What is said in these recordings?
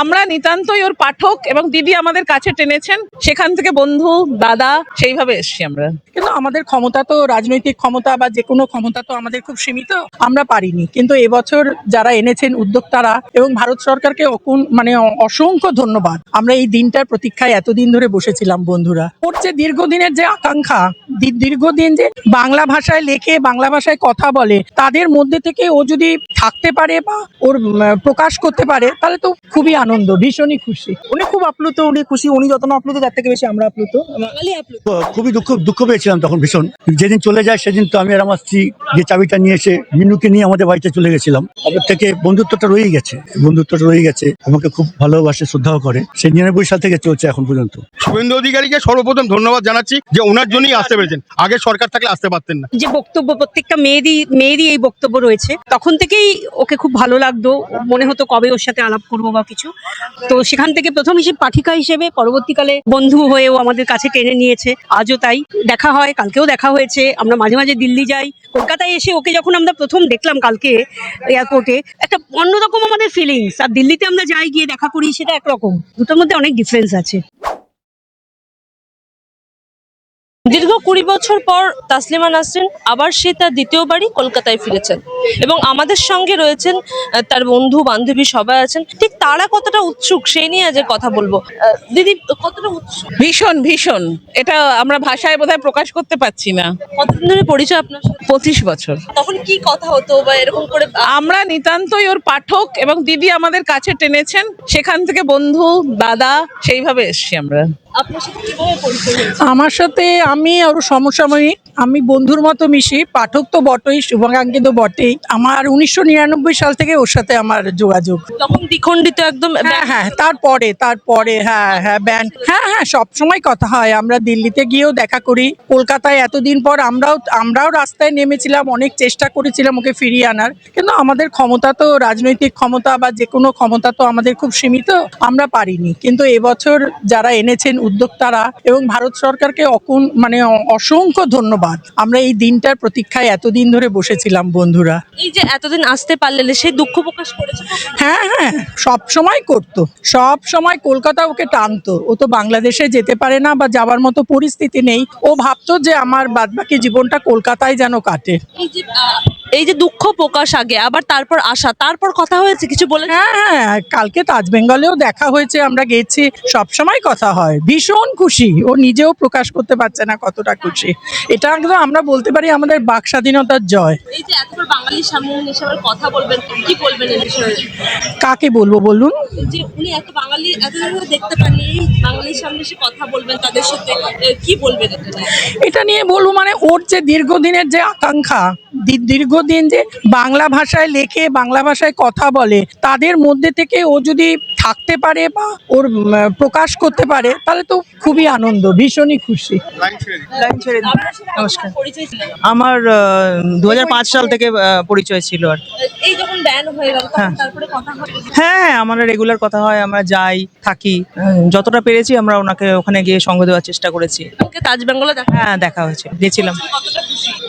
আমরা নিতান্তই ওর পাঠক এবং দিদি আমাদের কাছে টেনেছেন, সেখান থেকে বন্ধু দাদা সেইভাবে এসছি আমরা। কিন্তু আমাদের ক্ষমতা তো রাজনৈতিক ক্ষমতা বা যে কোনো ক্ষমতা তো আমাদের খুব সীমিত, আমরা পারিনি। কিন্তু এবছর যারা এনেছেন উদ্যোক্তারা এবং ভারত সরকারকে অসংখ্য ধন্যবাদ। আমরা এই দিনটার প্রতীক্ষায় এতদিন ধরে বসেছিলাম বন্ধুরা। ওর যে দীর্ঘদিনের যে আকাঙ্ক্ষা, দীর্ঘদিন যে বাংলা ভাষায় লেখে, বাংলা ভাষায় কথা বলে, তাদের মধ্যে থেকে ও যদি থাকতে পারে বা ওর প্রকাশ করতে পারে, তাহলে তো খুবই আনন্দ, ভীষণই খুশি। উনি খুব আপ্লুত, উনি খুশি, উনি যত না আপ্লুত তার থেকে বেশি আমরা আপ্লুত। খুবই দুঃখ পেয়েছিলাম তখন ভীষণ। যেদিন চলে যায় সেদিন তো আমি আর আমার স্ত্রী যে চাবিটা নিয়ে এসে মিনুকে নিয়ে আমাদের বাড়িতে চলে গেছিলাম। তারপর থেকে বন্ধুত্বটা রয়েই গেছে। আমাকে খুব ভালোবাসে, শ্রদ্ধাও করে। সে 99 সাল থেকে চলছে এখন পর্যন্ত। শুভেন্দু অধিকারীকে সর্বপ্রথম ধন্যবাদ জানাচ্ছি যে ওনার জন্যই আসতে পেরেছেন, আগে সরকার থাকলে আসতে পারতেন না। যে বক্তব্য প্রত্যেকটা মেয়েরই এই বক্তব্য রয়েছে, তখন থেকেই ওকে খুব ভালো লাগতো, মনে হতো কবে ওর সাথে আলাপ করবো বা কিছু। তো সেখান থেকে প্রথম পাঠিকা হিসেবে, পরবর্তীকালে বন্ধু হয়েও আমাদের কাছে টেনে নিয়েছে। আজও তাই, দেখা হয়, কালকেও দেখা হয়েছে। আমরা মাঝে মাঝে দিল্লি যাই। কলকাতায় এসে ওকে যখন আমরা প্রথম দেখলাম কালকে এয়ারপোর্টে, একটা অন্যরকম আমাদের ফিলিংস। আর দিল্লিতে আমরা যাই, গিয়ে দেখা করি, সেটা একরকম। দুটোর মধ্যে অনেক ডিফারেন্স আছে। দীর্ঘ 20 বছর পর তাসলিমা নাসরিন আবার সে তার দ্বিতীয়বারই কলকাতায় ফিরেছেন এবং আমাদের সঙ্গে রয়েছেন তার বন্ধু বান্ধবী, সবাই আছেন। ঠিক তারা কতটা উৎসুক সেই নিয়ে আজ কথা বলবো। দিদি কতটা উৎসুক? ভীষণ। এটা আমরা ভাষায় বোধহয় প্রকাশ করতে পারছি না। কতদিন ধরে পরিচয় আপনার সাথে? 25 বছর। তখন কি কথা হতো বা এরকম করে? আমরা নিতান্তই ওর পাঠক এবং দিদি আমাদের কাছে টেনেছেন, সেখান থেকে বন্ধু দাদা সেইভাবে এসছি আমরা। আপনার সাথে কিভাবে পরিচয় হয়েছে? আমার সাথে আমি ওর সমসাময়িক, আমি বন্ধুর মতো মিশি, পাঠক তো বটেই, শুভাকাঙ্ক্ষী তো বটেই। আমার 1999 সাল থেকে ওর সাথে আমার যোগাযোগ। তখন দ্বিখণ্ডিত একদম। হ্যাঁ, তারপরে হ্যাঁ ব্যান্ড, হ্যাঁ সব সময় কথা হয়। আমরা দিল্লিতে গিয়েও দেখা করি, কলকাতায় এতদিন পর আমরাও রাস্তায় নেমেছিলাম, অনেক চেষ্টা করেছিলাম ওকে ফিরিয়ে আনার। কিন্তু আমাদের ক্ষমতা তো রাজনৈতিক ক্ষমতা বা যে কোনো ক্ষমতা তো আমাদের খুব সীমিত, আমরা পারিনি। কিন্তু এবছর যারা এনেছেন উদ্যোক্তারা এবং ভারত সরকারকে অসংখ্য ধন্যবাদ। আমরা এই দিনটার প্রতীক্ষায় এতদিন ধরে বসেছিলাম বন্ধুরা। এই যে এতদিন আসতে পারলেন, সেই দুঃখ প্রকাশ করেছে? হ্যাঁ, সব সময় করতো, সব সময় কলকাতা ওকে টানতো। ও তো বাংলাদেশে যেতে পারে না বা যাওয়ার মতো পরিস্থিতি নেই। ও ভাবতো যে আমার বাদবাকি জীবনটা কলকাতায় যেন কাটে। এই যে দুঃখ প্রকাশ আগে, আবার তারপর আসা, তারপর কথা হয়েছে কিছু বলে? হ্যাঁ, কালকে তাজ বেঙ্গলেও দেখা হয়েছে, আমরা গেছি, সব সময় কথা হয়। ভীষণ খুশি, ও নিজেও প্রকাশ করতে পারছে না কতটা খুশি। এটা একদম আমরা বলতে পারি আমাদের বাক স্বাধীনতার জয়। এই যে এতবার বাঙালির সামনে এসে আবার কথা বলবেন, কি বলবেন এই বিষয়ে? কাকে বলবো বলুন? যে উনি এতদিন দেখতে পাননি, এই বাঙালির সামনে এসে কথা বলবেন, তাদের সাথে কি বলবেন এটা নিয়ে বলবো? ওর যে দীর্ঘদিনের যে আকাঙ্ক্ষা, দীর্ঘদিন যে বাংলা ভাষায় লেখে, বাংলা ভাষায় কথা বলে, তাদের মধ্যে থেকে ও যদি থাকতে পারে বা ওর প্রকাশ করতে পারে, তাহলে তো খুবই আনন্দ, ভীষণই খুশি। নমস্কার। আমার 2005 সাল থেকে পরিচয় ছিল আর। এই যখন ব্যান হয়ে গেল, তারপরে কথা হয়? হ্যাঁ, আমরা রেগুলার কথা হয়, আমরা যাই থাকি। যতটা পেরেছি আমরা ওখানে গিয়ে সঙ্গ দেওয়ার চেষ্টা করেছি। তাজ বেঙ্গলে হ্যাঁ, দেখা হয়েছে, গেছিলাম।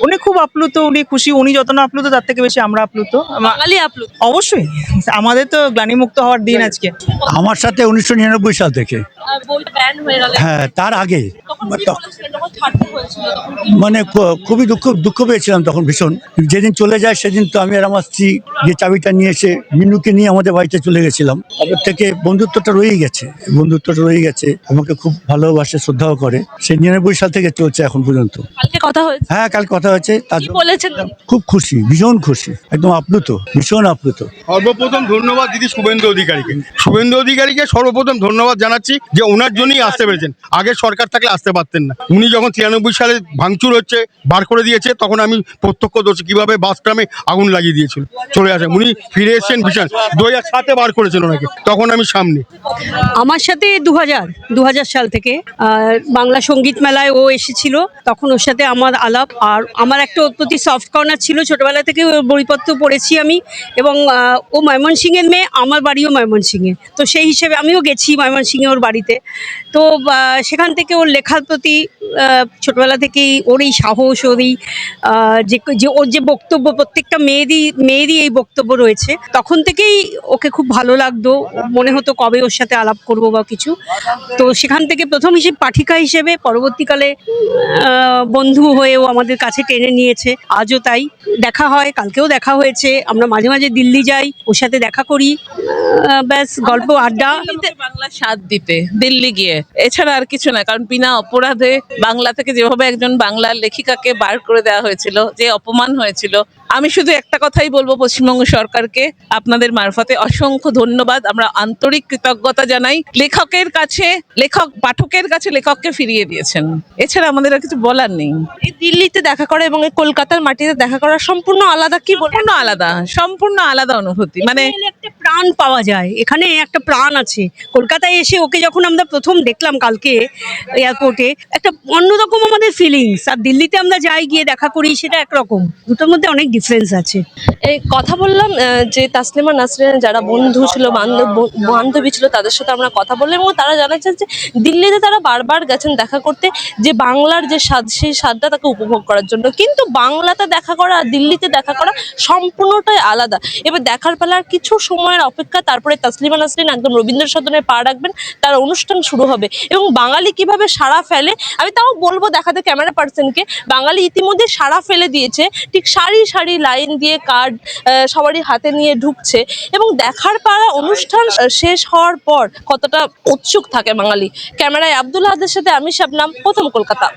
উনি খুব আপ্লুত, উনি খুশি, উনি যত না আপ্লুত তার থেকে বেশি আমরা আপ্লুত। বাঙালি আপ্লুত অবশ্যই, আমাদের তো গ্লানিমুক্ত হওয়ার দিন আজকে। আমার সাথে 1999 সাল থেকে। বইটা ব্যান হয়ে গেল। হ্যাঁ, তার আগে মানে খুবই দুঃখ পেয়েছিলাম তখন ভীষণ। যেদিন চলে যায় সেদিন তো আমি আর আমার স্ত্রী যে চাবিটা নিয়ে এসে মিনুকে নিয়ে আমাদের বাড়িতে চলে গেছিলাম। তারপর থেকে বন্ধুত্বটা রয়েই গেছে। আমাকে খুব ভালোবাসে, শ্রদ্ধাও করে। সে 99 সাল থেকে চলছে এখন পর্যন্ত। কালকে কথা হয়েছে? হ্যাঁ, কাল কথা হয়েছে। কি বলেছেন? খুব খুশি, ভীষণ খুশি, একদম আপ্লুত, ভীষণ আপ্লুত। সর্বপ্রথম ধন্যবাদ দিদি শুভেন্দু অধিকারীকে সর্বপ্রথম ধন্যবাদ জানাচ্ছি যে ওনার জন্যই আসতে পেরেছেন, আগে সরকার থাকলে আসতে পারতেন না। উনি যখন 93 সালে ভাঙচুর হচ্ছে, বার করে দিয়েছে, তখন আমি প্রত্যক্ষদর্শী কিভাবে বাস ট্রামে আগুন লাগিয়ে দিয়েছিল, চলে আসে। উনি ফিরে এসেছেন ভীষণ। 2007-এ বার করেছেন ওনাকে, তখন আমি সামনে। আমার সাথে 2000 সাল থেকে বাংলা সঙ্গীত মেলায় ও এসেছিল, তখন ওর সাথে আমার আলাপ। আর আমার একটা ওর প্রতি সফট কর্নার ছিল, ছোটবেলা থেকে ওর বইপত্র পড়েছি আমি। এবং ও ময়মনসিংহের মেয়ে, আমার বাড়িও ময়মনসিংহে, তো সেই হিসেবে আমিও গেছি ময়মনসিংহে ওর বাড়িতে। তো সেখান থেকে ওর লেখা তাসলিমার প্রতি ছোটবেলা থেকেই ওর এই সাহস, ওর এই ওর যে বক্তব্য, প্রত্যেকটা মেয়েরই এই বক্তব্য রয়েছে, তখন থেকেই ওকে খুব ভালো লাগতো। মনে হতো কবে ওর সাথে আলাপ করবো বা কিছু। তো সেখান থেকে প্রথম পাঠিকা হিসেবে, পরবর্তীকালে বন্ধু হয়েও আমাদের কাছে টেনে নিয়েছে। আজও তাই, দেখা হয়, কালকেও দেখা হয়েছে। আমরা মাঝে মাঝে দিল্লি যাই, ওর সাথে দেখা করি, ব্যাস গল্প আড্ডা। বাংলা স্বাদ দিতে দিল্লি গিয়ে, এছাড়া আর কিছু না। কারণ বিনা অপরাধে বাংলা থেকে যেভাবে একজন বাংলা লেখিকাকে বার করে দেওয়া হয়েছিল, যে অপমান হয়েছিল, আমি শুধু একটা কথাই বলবো পশ্চিমবঙ্গ সরকারকে, আপনাদের মারফতে অসংখ্য ধন্যবাদ। আমরা আন্তরিক কৃতজ্ঞতা জানাই। লেখকের কাছে লেখক, পাঠকের কাছে লেখককে ফিরিয়ে দিয়েছেন। এছাড়া আমাদের আর কিছু বলার নেই। এই দিল্লিতে দেখা করা এবং এই কলকাতার মাটিতে দেখা করা সম্পূর্ণ আলাদা, কি বলবো, সম্পূর্ণ আলাদা অনুভূতি। মানে এখানে এলে একটা প্রাণ পাওয়া যায়, এখানে একটা প্রাণ আছে। কলকাতায় এসে ওকে যখন আমরা প্রথম দেখলাম কালকে এয়ারপোর্টে, একটা অন্যরকম আমাদের ফিলিংস। আর দিল্লিতে আমরা যাই, গিয়ে দেখা করি, সেটা একরকম। দুটোর মধ্যে অনেক ডিফারেন্স আছে। এই কথা বললাম যে তাসলিমা নাসরিনের যারা বন্ধু ছিল, বান্ধবী ছিল, তাদের সাথে আমরা কথা বললাম এবং তারা জানাচ্ছেন যে দিল্লিতে তারা বারবার গেছেন দেখা করতে, যে বাংলার যে স্বাদ, সেই স্বাদটা তাকে উপভোগ করার জন্য। কিন্তু বাংলাতে দেখা করা আর দিল্লিতে দেখা করা সম্পূর্ণটাই আলাদা। এবার দেখার পালার কিছু সময়ের অপেক্ষা, তারপরে তাসলিমা নাসরিন একদম রবীন্দ্র সদনে পা রাখবেন, তার অনুষ্ঠান শুরু হবে এবং বাঙালি কিভাবে সাড়া ফেলে। আমি তাও বলবো, দেখাতে ক্যামেরা পার্সনকে, বাঙালি ইতিমধ্যে সাড়া ফেলে দিয়েছে। ঠিক সারি সারি লাইন দিয়ে কার্ড সবারই হাতে নিয়ে ঢুকছে এবং দেখার পালা অনুষ্ঠান শেষ হওয়ার পর কতটা উৎসুক থাকে বাঙালি। ক্যামেরায় আব্দুল হাদের সাথে আমি শাবনাম, প্রথম কলকাতা।